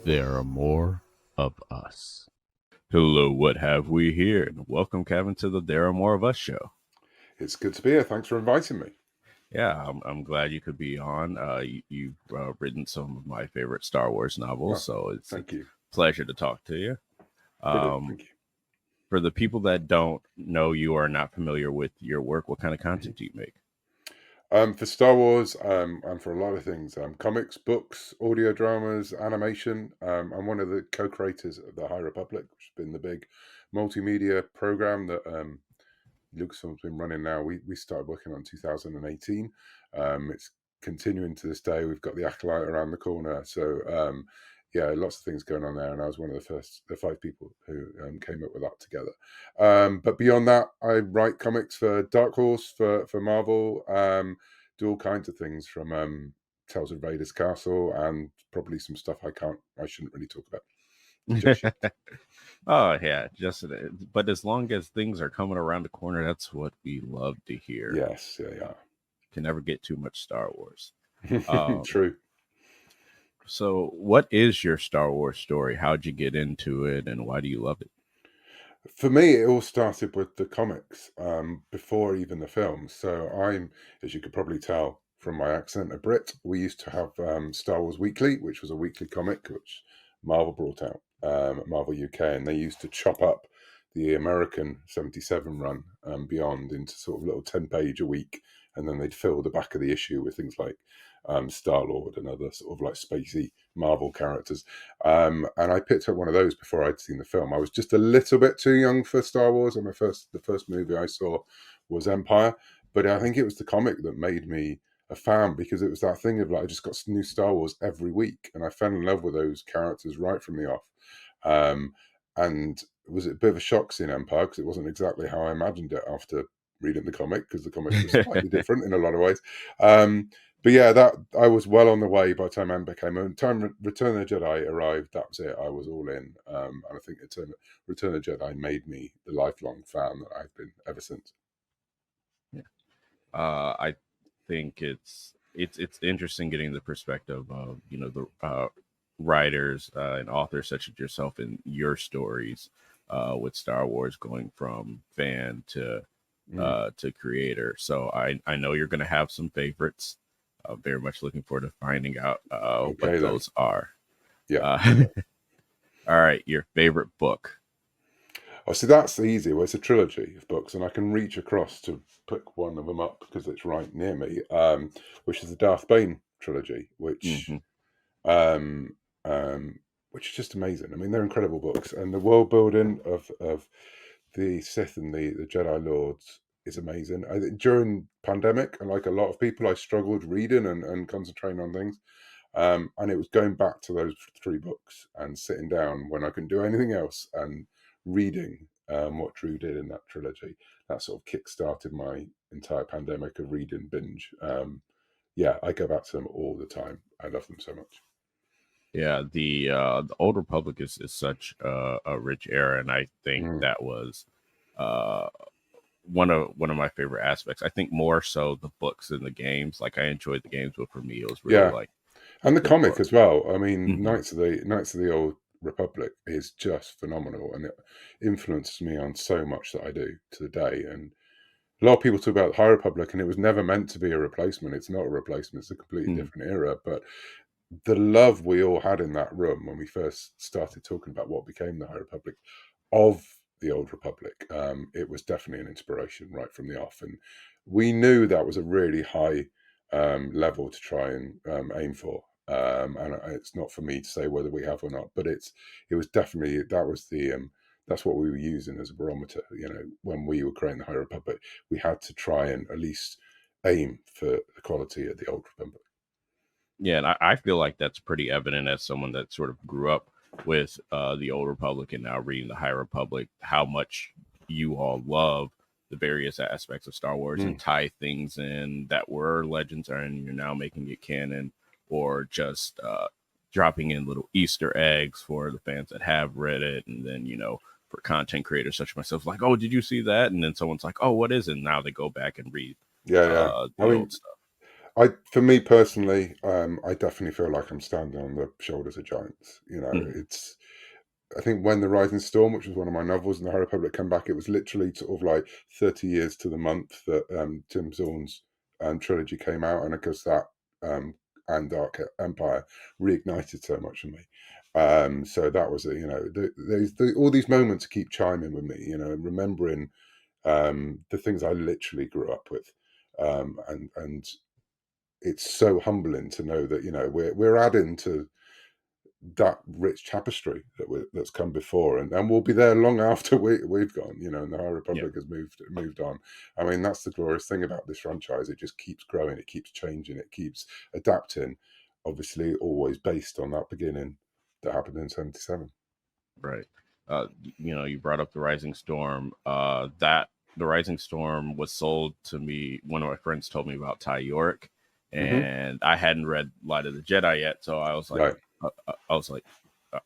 There are more of us. Hello, what have we here? And welcome, Cavan, to the There Are More of Us show. It's good to be here. Thanks for inviting me. Yeah, I'm glad you could be on. You've written some of my favorite Star Wars novels, Well, so it's a thank you. pleasure to talk to you. Brilliant. Um, Thank you. for the people that don't know you or are not familiar with your work, what kind of content do you make? For Star Wars, and for a lot of things, comics, books, audio dramas, animation. I'm one of the co-creators of the High Republic, which has been the big multimedia program that Lucasfilm's been running now. We started working on 2018. It's continuing to this day. We've got the Acolyte around the corner. So yeah, lots of things going on there. And I was one of the five people who came up with that together. But beyond that, I write comics for Dark Horse, for Marvel, do all kinds of things from Tales of Vader's Castle and probably some stuff I shouldn't really talk about just yet. Oh yeah, just but as long as things are coming around the corner, that's what we love to hear. Yes, yeah, Can never get too much Star Wars. yeah. Um, True. So, what is your Star Wars story? How'd you get into it, and why do you love it? For me, it all started with the comics before even the films. So I'm, as you could probably tell from my accent, a Brit. We used to have Star Wars Weekly, which was a weekly comic which Marvel brought out at Marvel UK, and they used to chop up the American 77 run beyond into sort of little 10-page a week, and then they'd fill the back of the issue with things like Star Lord and other sort of like spacey Marvel characters. And I picked up one of those before I'd seen the film. I was just a little bit too young for Star Wars, and the first movie I saw was Empire. But I think it was the comic that made me a fan because it was that thing of like I just got new Star Wars every week, and I fell in love with those characters right from the off. Um, and it was a bit of a shock seeing Empire because it wasn't exactly how I imagined it after reading the comic because the comic was slightly different in a lot of ways. But yeah, that I was well on the way by the time Ember came. And time Return of the Jedi arrived, that was it. I was all in, and I think Return of the Jedi made me the lifelong fan that I've been ever since. Yeah. I think it's interesting getting the perspective of the writers and authors such as yourself and your stories with Star Wars going from fan Mm. to creator. So I know you're going to have some favorites. Very much looking forward to finding out what Okay then, those are. yeah. Uh, all right, your favorite book. Oh, see, that's easy. Well, it's a trilogy of books, and I can reach across to pick one of them up because it's right near me. Which is the Darth Bane trilogy, Hmm. um, which is just amazing. I mean, they're incredible books, and the world building of the Sith and the Jedi Lords is amazing. During pandemic, and like a lot of people, I struggled reading and concentrating on things. And it was going back to those three books and sitting down when I couldn't do anything else and reading what Drew did in that trilogy. That sort of kick-started my entire pandemic of reading binge. Yeah, I go back to them all the time. I love them so much. Yeah, the Old Republic is such a rich era, and I think Mm, that was uh, one of my favorite aspects. I think more so the books and the games. Like I enjoyed the games, but for me, it was really yeah, like and the the comic book. as well. I mean, Hmm. Knights of the Old Republic is just phenomenal, and it influences me on so much that I do to the day. And a lot of people talk about High Republic, and it was never meant to be a replacement. It's not a replacement; it's a completely Hmm. different era. But the love we all had in that room when we first started talking about what became the High Republic of the Old Republic, it was definitely an inspiration right from the off, and we knew that was a really high level to try and aim for. And it's not for me to say whether we have or not, but it was definitely that was the that's what we were using as a barometer. You know, when we were creating the High Republic, we had to try and at least aim for the quality of the Old Republic. Yeah, and I feel like that's pretty evident as someone that sort of grew up with the Old Republic and now reading the High Republic, how much you all love the various aspects of Star Wars and Mm. tie things in that were legends and you're now making it canon, or just dropping in little Easter eggs for the fans that have read it, and then for content creators such as myself, like, oh, did you see that? And then someone's like, oh, what is it? And now they go back and read Yeah, yeah. I the mean, old stuff. For me personally, I definitely feel like I'm standing on the shoulders of giants. You know, Mhm. it's I think when The Rising Storm, which was one of my novels, and The High Republic came back, it was literally sort of like 30 years to the month that Tim Zorn's trilogy came out. And I guess that and Dark Empire reignited so much in me. So that was a, all these moments keep chiming with me, and remembering the things I literally grew up with. And it's so humbling to know that, we're adding to that rich tapestry that's come before, and we'll be there long after we've gone, and the High Yeah, Republic has moved on. I mean, that's the glorious thing about this franchise. It just keeps growing, it keeps changing, it keeps adapting, obviously always based on that beginning that happened in 77. right. You brought up the Rising Storm. That the Rising Storm was sold to me. One of my friends told me about Ty York, Hmm. and I hadn't read Light of the Jedi yet, so Right. I was like,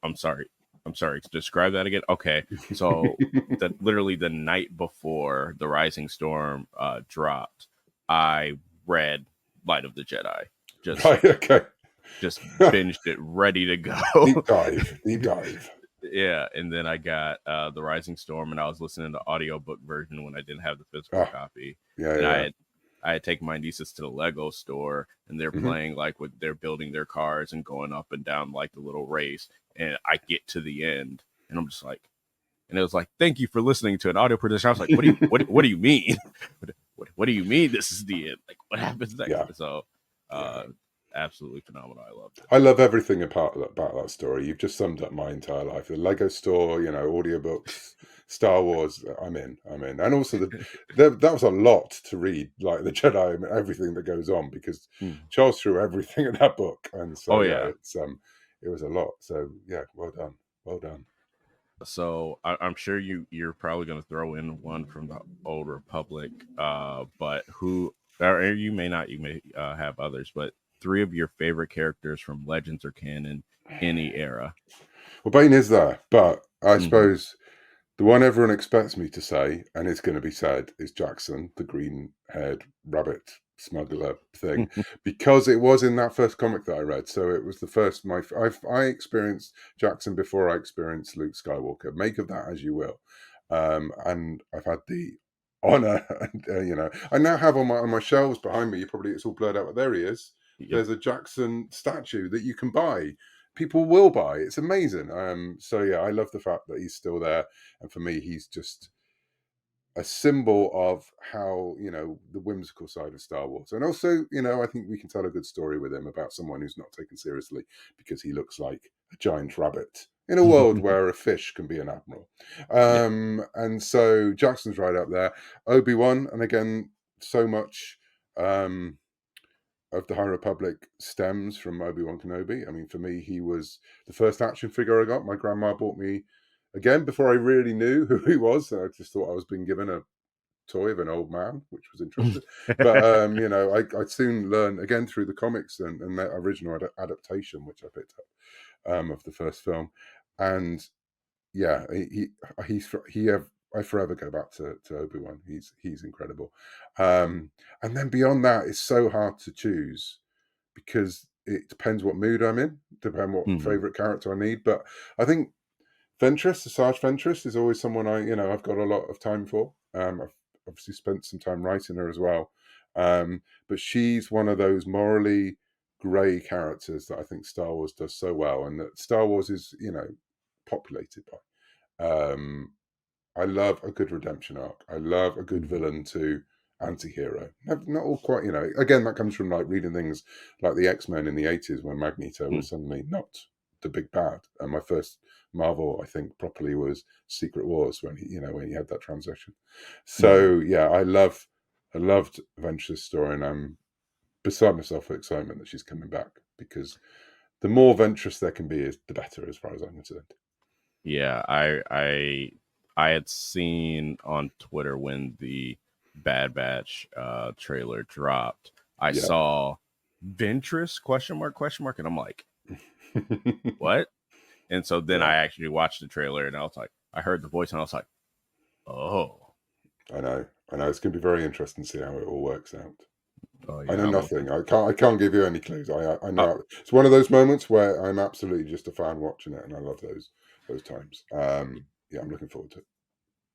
I'm sorry. Describe that again. Okay, so that literally the night before the Rising Storm dropped, I read Light of the Jedi. Just Right. Okay. just binged it, ready to Deep go. dive. Deep dive. Yeah, and then I got the Rising Storm, and I was listening to the audiobook version when I didn't have the physical Ah. copy, Yeah. and Yeah. I had taken my nieces to the Lego store, and they're Hmm. playing like with they're building their cars and going up and down like the little race, and I get to the end, and I'm just like, and it was like, thank you for listening to an audio production. I was like, what do you mean? What do you mean this is the end? Like, what happens next? Yeah. So, Yeah. uh, absolutely phenomenal. I loved it. I love everything about that story. You've just summed up my entire life. The Lego store, audiobooks, Star Wars. I'm in. I'm in. And also that was a lot to read, like the Jedi and everything that goes on, because Mm. Charles threw everything in that book, and so Oh yeah, yeah. it was a lot. So yeah, well done, well done. So I'm sure you're probably going to throw in one from the old Republic, but who or you may not, you may have others, but three of your favorite characters from Legends or canon, any era. Well, Bane is there, but I Hmm. suppose the one everyone expects me to say, and it's going to be said, is Jackson, the green-haired rabbit smuggler thing, because it was in that first comic that I read. So it was the first I experienced Jackson before I experienced Luke Skywalker. Make of that as you will. And I've had the honor, and, I now have on my shelves behind me. It's all blurred out, but there he is. Yep. There's a Jackson statue that you can buy. People will buy. It's amazing. So yeah, I love the fact that he's still there, and for me, he's just a symbol of how, the whimsical side of Star Wars. And also, I think we can tell a good story with him about someone who's not taken seriously because he looks like a giant rabbit in a world where a fish can be an admiral. Yeah. And so Jackson's right up there. Obi-Wan, and again, so much of the High Republic stems from Obi-Wan Kenobi. I mean, for me, he was the first action figure I got. My grandma bought me, again, before I really knew who he was. I just thought I was being given a toy of an old man, which was interesting. But I soon learned again through the comics and that original adaptation, which I picked up of the first film, and yeah, he have. I forever go back to Obi-Wan. He's incredible. And then beyond that, it's so hard to choose because it depends what mood I'm in, depend what Mhm. favorite character I need. But I think Ventress, Asajj Ventress, is always someone I've got a lot of time for. I've obviously spent some time writing her as well, but she's one of those morally grey characters that I think Star Wars does so well, and that Star Wars is populated by. I love a good redemption arc. I love a good Mhm. villain to anti-hero. Not all quite, again, that comes from like reading things like the X-Men in the 80s when Magneto was Mhm. suddenly not the big bad. And my first Marvel, I think, properly was Secret Wars when he had that transition. Mhm. So yeah, I loved Venture's story, and I'm beside myself with excitement that she's coming back because the more Ventress there can be, is the better, as far as I'm concerned. Yeah, I had seen on Twitter when the Bad Batch trailer dropped. I Yeah. saw Ventress question mark, and I'm like, what? And so then Yeah. I actually watched the trailer, and I was like, I heard the voice, and I was like, oh, I know. It's going to be very interesting to see how it all works out. Oh I yeah, know I love nothing. I can't give you any clues. I it. know it's one of those moments where I'm absolutely just a fan watching it, and I love those times. Yeah, I'm looking forward to it.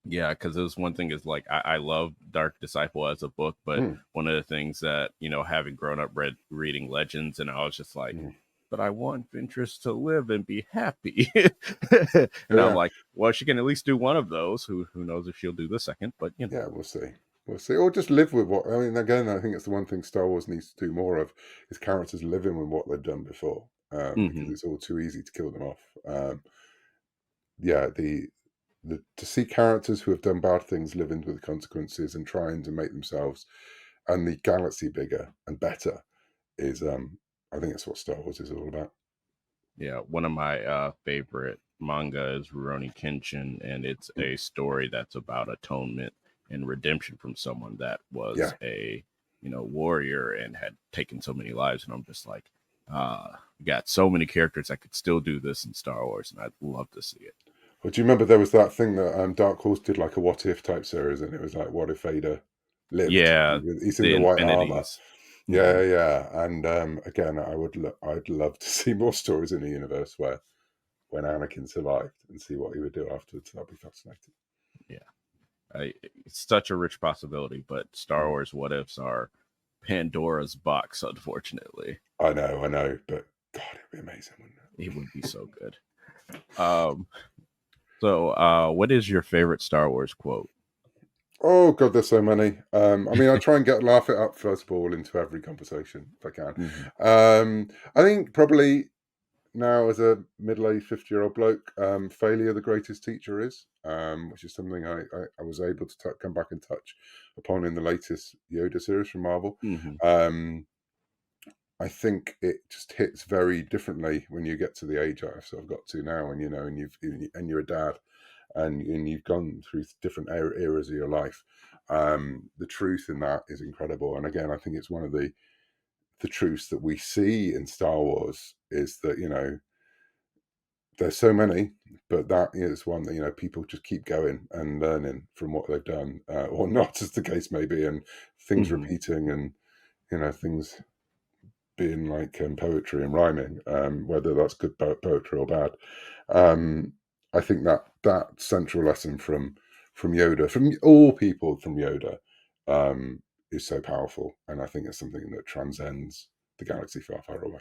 Yeah, because it was one thing is like I love Dark Disciple as a book, but Mm, one of the things that having grown up reading Legends, and I was just like, mm. but I want Ventress to live and be happy, and I'm Yeah, like, well, she can at least do one of those. Who knows if she'll do the second? But yeah, we'll see. We'll see. Or just live with what I mean. Again, I think it's the one thing Star Wars needs to do more of is characters living with what they've done before, because hmm it's all too easy to kill them off. Yeah, the to see characters who have done bad things live into the consequences and trying to make themselves and the galaxy bigger and better is I think that's what Star Wars is all about. yeah, one of my favorite manga is Rurouni Kenshin, and it's Mm, a story that's about atonement and redemption from someone that was yeah. a warrior and had taken so many lives. And I'm just like, we got so many characters that could still do this in Star Wars, and I'd love to see it. Well, do you remember there was that thing that Dark Horse did like a what if type series, and it was like, what if Vader lived? Yeah, He's in the the white armor. infinities. Yeah, hmm yeah. And again, I'd love to see more stories in the universe where when Anakin survived and see what he would do afterwards. That'd be fascinating. Yeah, it's such a rich possibility, but Star Mm. Wars what ifs are Pandora's box, unfortunately. I know, but God, it'd be amazing, wouldn't It would be so good. Um, what is your favorite Star Wars quote? Oh God, there's so many. I mean, I try and laugh it up first of all into every conversation if I can. hmm I think probably now as a middle-aged 50-year-old bloke, failure the greatest teacher is, which is something I was able to come back and touch upon in the latest Yoda series from Marvel. hmm Um, I think it just hits very differently when you get to the age I've sort of got to now, and you're a dad, and you've gone through different eras of your life. The truth in that is incredible, and again, I think it's one of the truths that we see in Star Wars is that there's so many, but that is one that people just keep going and learning from what they've done, or not, as the case may be, and things hmm repeating and things being like poetry and rhyming, whether that's good poetry or bad. Um, I think that central lesson from Yoda, from all people from Yoda, is so powerful, and I think it's something that transcends the galaxy far, far away.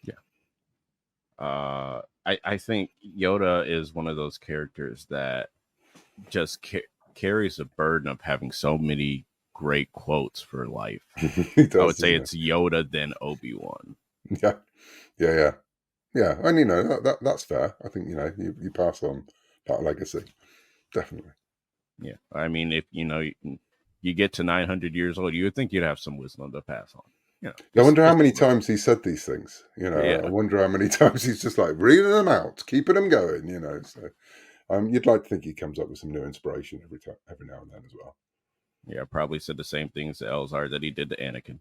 Yeah. I think Yoda is one of those characters that just carries a burden of having so many great quotes for life. He I does, would say doesn't it's Yoda, then Obi-Wan. he? Yeah, yeah, yeah. Yeah, and that's fair. I think you pass on that legacy, definitely. Yeah. I mean, if you get to 900 years old, you would think you'd have some wisdom to pass on. I wonder how Just a many little. times he said these things. I Yeah. wonder how many times he's just like reading them out, keeping them going. So you'd like to think he comes up with some new inspiration every time, every now and then as well. Yeah, probably said the same things to Elzar that he did to Anakin.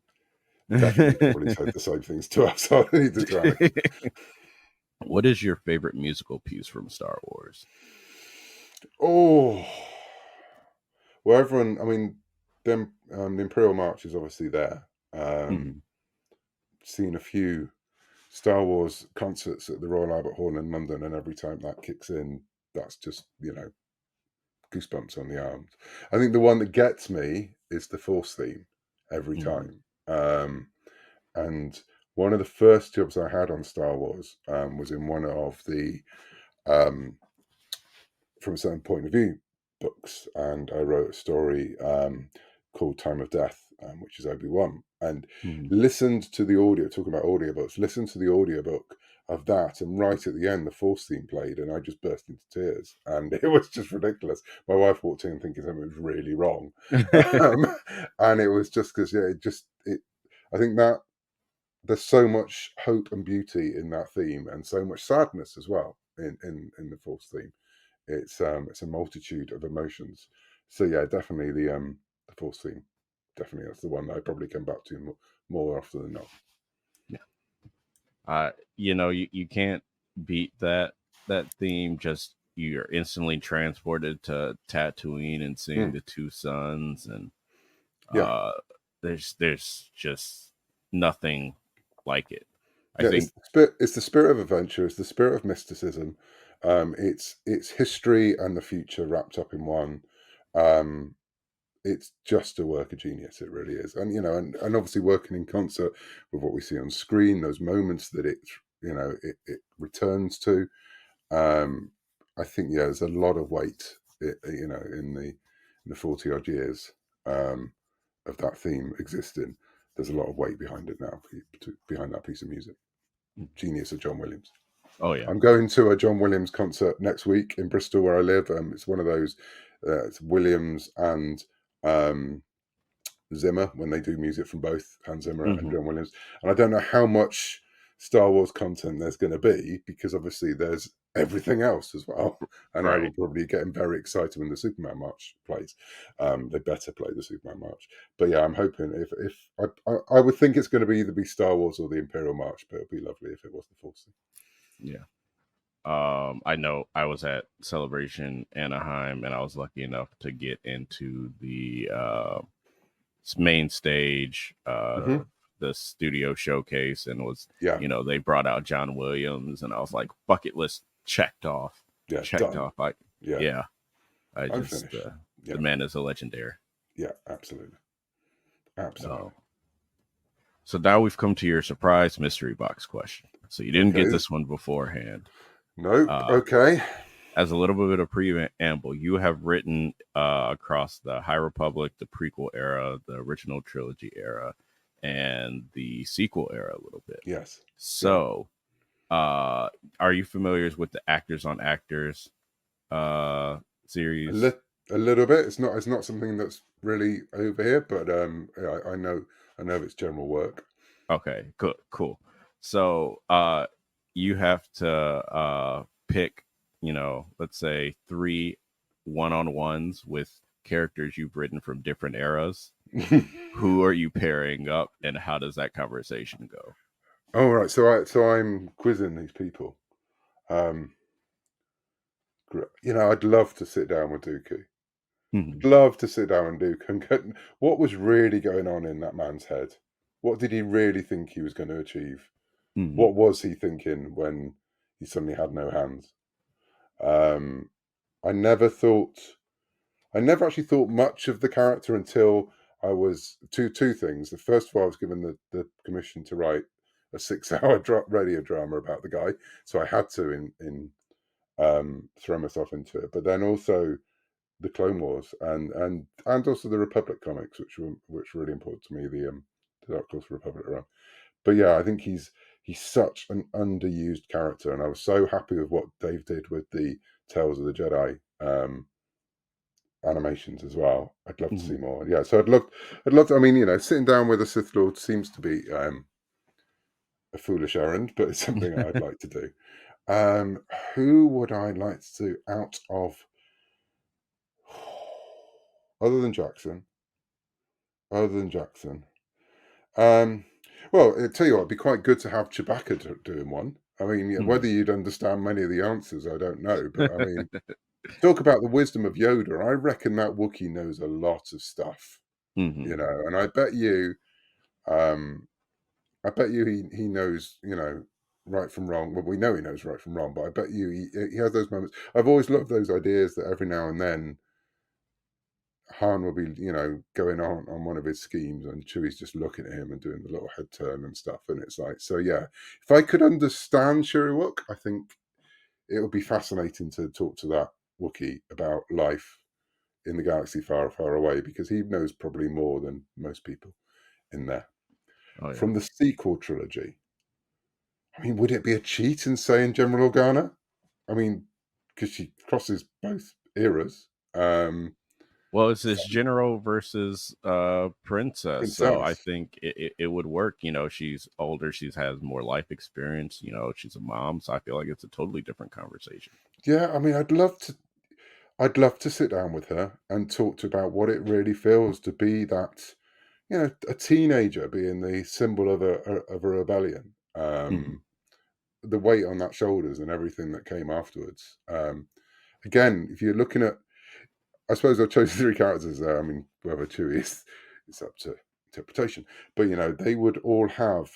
Definitely, probably said the same things to us. I he did to Anakin. What is your favorite musical piece from Star Wars? Oh, well, everyone. I mean, the Imperial March is obviously there. hmm Seen a few Star Wars concerts at the Royal Albert Hall in London, and every time that kicks in, that's just goosebumps on the arms. I think the one that gets me is the Force theme every hmm time. And one of the first jobs I had on Star Wars was in one of the um, From a Certain Point of View books, and I wrote a story called Time of Death, which is Obi-Wan, and hmm listened to the audio, talking about audiobooks, listened to the audiobook of that, and right at the end, the Force theme played, and I just burst into tears, and it was just ridiculous. My wife walked in thinking something was really wrong, um, and it was just because, I think that there's so much hope and beauty in that theme, and so much sadness as well in the Force theme. It's a multitude of emotions. So yeah, definitely the Force theme. Definitely, that's the one that I probably come back to more often than not. Yeah. You can't beat that theme. Just you're instantly transported to Tatooine and seeing Mm, the two suns, and yeah, uh there's just nothing like it. I Yeah, think. it's the spirit of adventure, it's the spirit of mysticism. It's history and the future wrapped up in one. Um, it's just a work of genius, it really is. And and obviously working in concert with what we see on screen, those moments that it returns to. Um, I think there's a lot of weight, in the 40 odd years of that theme existing. There's a lot of weight behind it now, behind that piece of music. Genius of John Williams. Oh yeah. I'm going to a John Williams concert next week in Bristol, where I live. It's one of those. It's Williams and um, Zimmer when they do music from both Hans Zimmer and Hmm. John Williams. And I don't know how much Star Wars content there's going to be because obviously there's everything else as well. And I will Right. probably get very excited when the Superman March plays. They better play the Superman March. But yeah, I'm hoping if I would think it's going to either be Star Wars or the Imperial March, but it'd be lovely if it was the Force. Yeah. I know I was at Celebration Anaheim, and I was lucky enough to get into the main stage, Mm-hmm. the studio showcase, and was Yeah, they brought out John Williams, and I was like, bucket list checked off, yeah, checked done. off. I Yeah, Yeah, I I'm just finished. the Yeah, man is a legendary. yeah, absolutely, absolutely. Oh, so now we've come to your surprise mystery box question. So you didn't get Okay, this one beforehand. nope. Uh, Okay. as a little bit of preamble, you have written across the High Republic, the prequel era, the original trilogy era, and the sequel era a little bit. Yes. Yeah. So, are you familiar with the Actors on Actors uh, A, series? li- a little bit. It's not something that's really over here, but yeah, I know of its general work. Okay, cool, cool. So, you have to pick, let's say three one-on-ones with characters you've written from different eras. Who are you pairing up, and how does that conversation go? All right. So I'm quizzing these people. Um, I'd love to sit down with Dooku. Hmm. I'd love to sit down with Dooku and get what was really going on in that man's head. What did he really think he was going to achieve? Hmm. What was he thinking when he suddenly had no hands? Um, I never thought, I never actually thought much of the character until I was two things. The first of all, I was given the commission to write a 6 hour radio drama about the guy, so I had to throw myself into it. But then also the Clone Wars and also the Republic comics, which were really important to me. The Dark Horse Republic run. But yeah, I think he's such an underused character, and I was so happy with what Dave did with the Tales of the Jedi animations as well. I'd love to Hmm. see more. Yeah, so I'd love to. I mean, sitting down with a Sith Lord seems to be a foolish errand, but it's something I'd like to do. Um, who would I like to do out of other than Jackson? Other than Jackson. Um, well, I tell you what, it'd be quite good to have Chewbacca doing one. I mean, yeah, Hmm. whether you'd understand many of the answers, I don't know. But I mean, talk about the wisdom of Yoda. I reckon that Wookiee knows a lot of stuff, Hmm. and um, I bet you he knows, right from wrong. Well, we know he knows right from wrong, but I bet you he has those moments. I've always loved those ideas that every now and then Han will be, going on one of his schemes, and Chewie's just looking at him and doing the little head turn and stuff. And it's like, so yeah, if I could understand Chewiewook, I think it would be fascinating to talk to that Wookiee about life in the galaxy far, far away, because he knows probably more than most people in there. Oh yeah. From the sequel trilogy, I mean, would it be a cheat in saying General Organa? I mean, because she crosses both eras. Well, it's this general versus princess, so I Princess. think it would work. She's older, she has more life experience. She's a mom, so I feel like it's a totally different conversation. Yeah, I mean, I'd love to sit down with her and talk to about what it really feels to be that, a teenager being the symbol of a rebellion. Hmm. The weight on that shoulders and everything that came afterwards. Again, if you're looking at, I suppose I've chosen three characters there. I mean, whether Chewie is, it's up to interpretation. But they would all have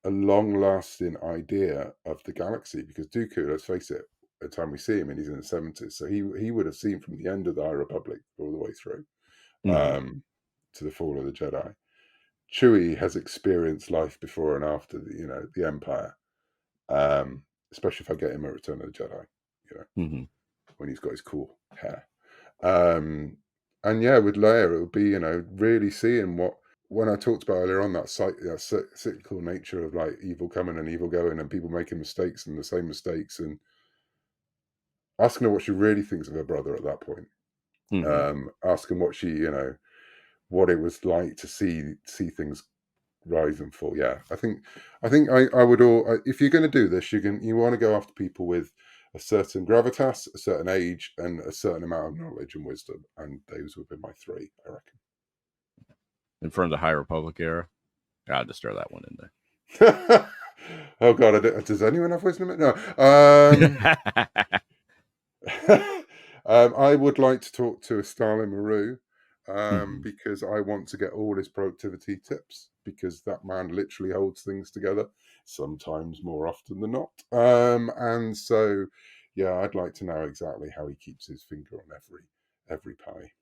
a long-lasting idea of the galaxy because Dooku, let's face it, by the time we see him, and he's in the 70s, so he would have seen from the end of the High Republic all the way through Hmm. to the fall of the Jedi. Chewie has experienced life before and after the Empire, especially if I get him at Return of the Jedi, Hmm. when he's got his cool hair. And yeah, with Leia, it would be really seeing what when I talked about earlier on that cyclical nature of like evil coming and evil going, and people making mistakes and the same mistakes, and asking her what she really thinks of her brother at that point. Hmm. Asking what what it was like to see things rise and fall. Yeah, I would if you're going to do this, you want to go after people with a certain gravitas, a certain age, and a certain amount of knowledge and wisdom, and those would be my three, I And from the High Republic era, I'll just throw that one in reckon. Oh God, does anyone have wisdom? No. there. I would like to talk to a Stalin Maru Hmm. because I want to get all his productivity tips because that man literally holds things together, sometimes more often than not. And so, yeah, I'd like to know exactly how he keeps his finger on every pie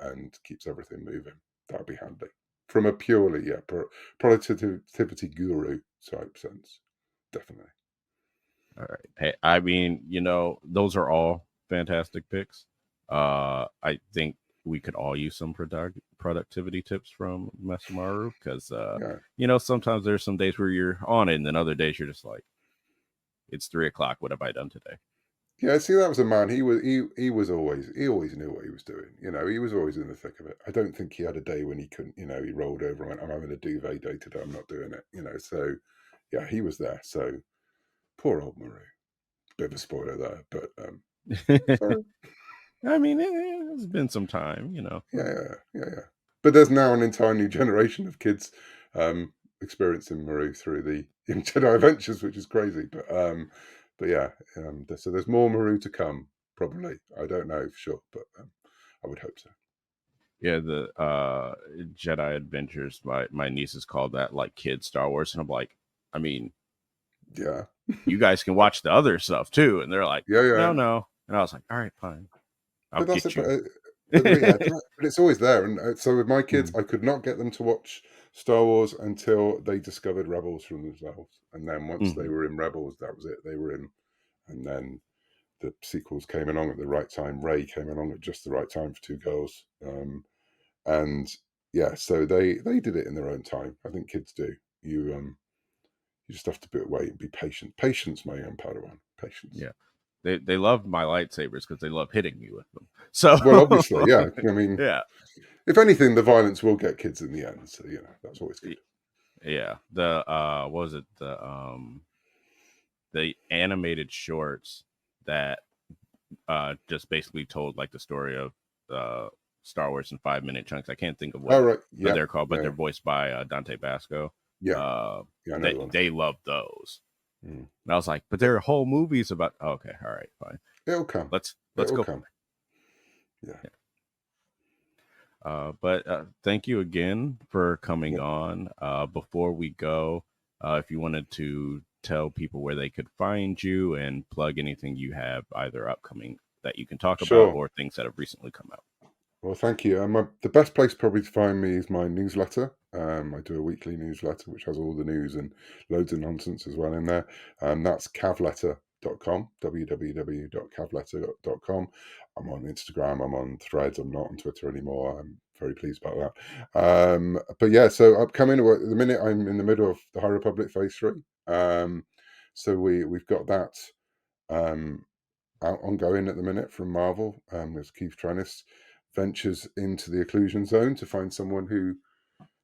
and keeps everything moving. That'd be handy from a purely productivity guru type sense, definitely. All right. Hey, I mean, those are all fantastic picks. I think we could all use some productivity tips from Mesamaru because, Yeah. sometimes there's some days where you're on it, and then other days you're just like, it's 3 o'clock. What have I done today? Yeah, see, that was a man. He always knew what he was doing. He was always in the thick of it. I don't think he had a day when he couldn't. He rolled over and went, "I'm having a duvet day today. I'm not doing it." So yeah, he was there. So poor old Marie. Bit of a spoiler there, but sorry. I mean, it's been some time. Yeah. But there's now an entire new generation of kids experiencing Marie through the Jedi Adventures, which is crazy. But yeah, so there's more Maru to come. Probably, I don't know for sure, but I would hope so. Yeah, the Jedi Adventures. My nieces called that like kid Star Wars, and I'm like, I mean, Yeah, you guys can watch the other stuff too, and they're like, no, yeah. no, and I was like, all right, fine, I'll But that's get it. you. Yeah, but it's always there. And so with my kids, Mhm. I could not get them to watch Star Wars until they discovered Rebels from themselves. And then once they Mhm. were in Rebels, that was it. They were in, and then the sequels came along at the right time. Ray came along at just the right time for two girls. And yeah, so they did it in their own time. I think kids do. You just have to wait and be patient. Patience, my young Padawan. Patience. Yeah, they love my lightsabers because they love hitting me with them. So Well, obviously, yeah. I mean, yeah, if anything, the violence will get kids in the end. So that's always good. yeah. The what was it? The animated shorts that just basically told like the story of uh Star Wars in 5 minute chunks. I can't think of All right. what Yeah. they're called, but Yeah. they're voiced by Dante Basco. Yeah. Uh, Yeah. I know they the ones. they love those, Mm. and I was like, but It, there are whole movies about. Okay, all right, fine. it'll come. Let's It'll go play. come. Yeah. Yeah. But thank you again for coming Yeah. on. Before we go, if you wanted to tell people where they could find you and plug anything you have either upcoming that you can talk about Sure. or things that have recently come out. Well, thank you. The best place probably to find me is my newsletter. I do a weekly newsletter which has all the news and loads of nonsense as well in there. That's cavletter.com, www.cavletter.com. I'm on Instagram, I'm on Threads, I'm not on Twitter anymore. I'm very pleased about that. But yeah, so upcoming, at the minute, I'm in the middle of the High Republic Phase 3. So we've got that. Um, ongoing at the minute from Marvel, as Keith Trannis ventures into the occlusion zone to find someone who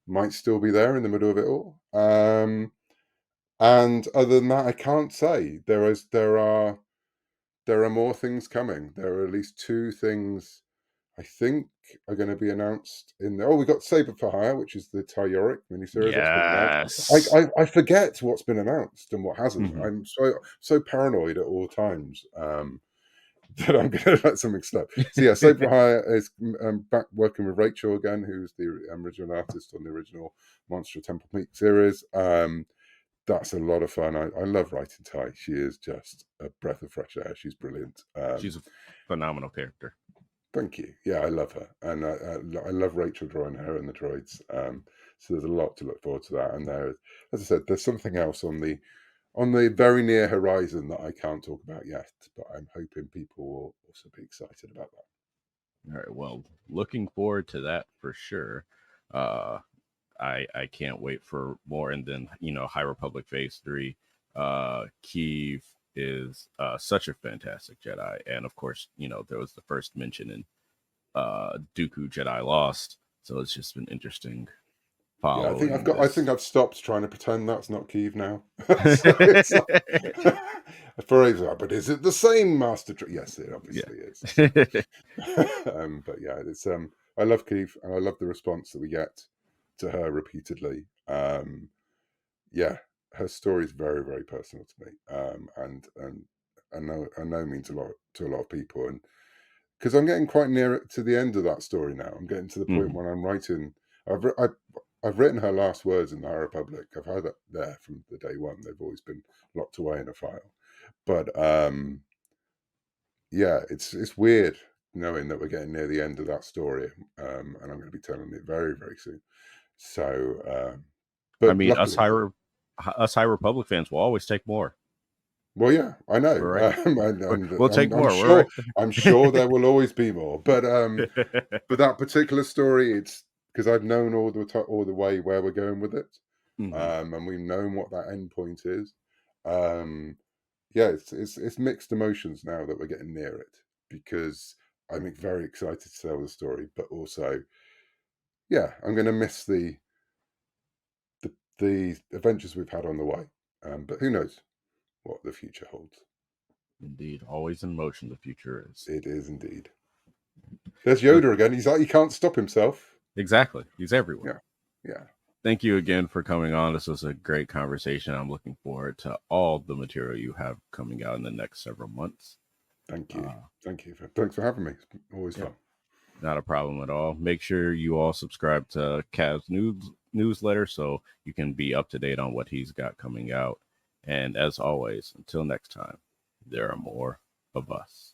might still be there in the middle of it all. And other than that, I can't say there are more things coming. There are at least two things I think are going to be announced in there. Oh, we got Saber for Hire, which is the Ty Yorick miniseries that's been announced. Yes. I forget what's been announced and what hasn't. Hmm. I'm so paranoid at all times. that I'm going to let something slip. So yeah, Saved for Hire is back working with Rachel again, who's the original artist on the original Monster Temple Meat series. That's a lot of fun. I love writing Ty. She is just a breath of fresh air. She's brilliant. She's a phenomenal character. Thank you. Yeah, I love her, and I love Rachel drawing her and the droids. So there's a lot to look forward to that. And there, as I said, there's something else on the very near horizon that I can't talk about yet, but I'm hoping people will also be excited about that. All right. Well, looking forward to that for sure. Uh, I can't wait for more. And then High Republic Phase 3. Keeve is such a fantastic Jedi, and of course, there was the first mention in Dooku Jedi Lost, so it's just been interesting Yeah, following I this. think I've stopped trying to pretend that's not Kiev now. So it's like, for example, but is it the same Master? Yes, it obviously is. Yeah. But yeah, it's I love Kiev, and I love the response that we get to her repeatedly. Yeah, her story is very, very personal to me, and I know means a lot to a lot of people, and because I'm getting quite near to the end of that story now. I'm getting to the point Mhm. when I'm writing. I've written her last words in the High Republic. I've had it there from the day one. They've always been locked away in a file. But yeah, it's weird knowing that we're getting near the end of that story, and I'm going to be telling it very, very soon. So, I but mean, us luckily, High Republic fans will always take more. well, yeah, I know, We're right. We'll take I'm more. We're sure, I'm sure there will always be more. But right. for that particular story, it's because I've known all the way where we're going with it, Hmm. and we've known what that end point is. Um, yeah, it's mixed emotions now that we're getting near it because I'm very excited to tell the story, but also, yeah, I'm going to miss the adventures we've had on the way. But who knows what the future holds? Indeed, always in motion. The future is. It is indeed. There's But Yoda again. He's like he can't stop himself. exactly, he's everywhere. Yeah, yeah. Thank you again for coming on. This was a great conversation. I'm looking forward to all the material you have coming out in the next several months. Thank you, Uh, thanks for having me. It's always yeah, fun. not a problem at all. Make sure you all subscribe to Cav's newsletter so you can be up to date on what he's got coming out. And as always, until next time, there are more of us.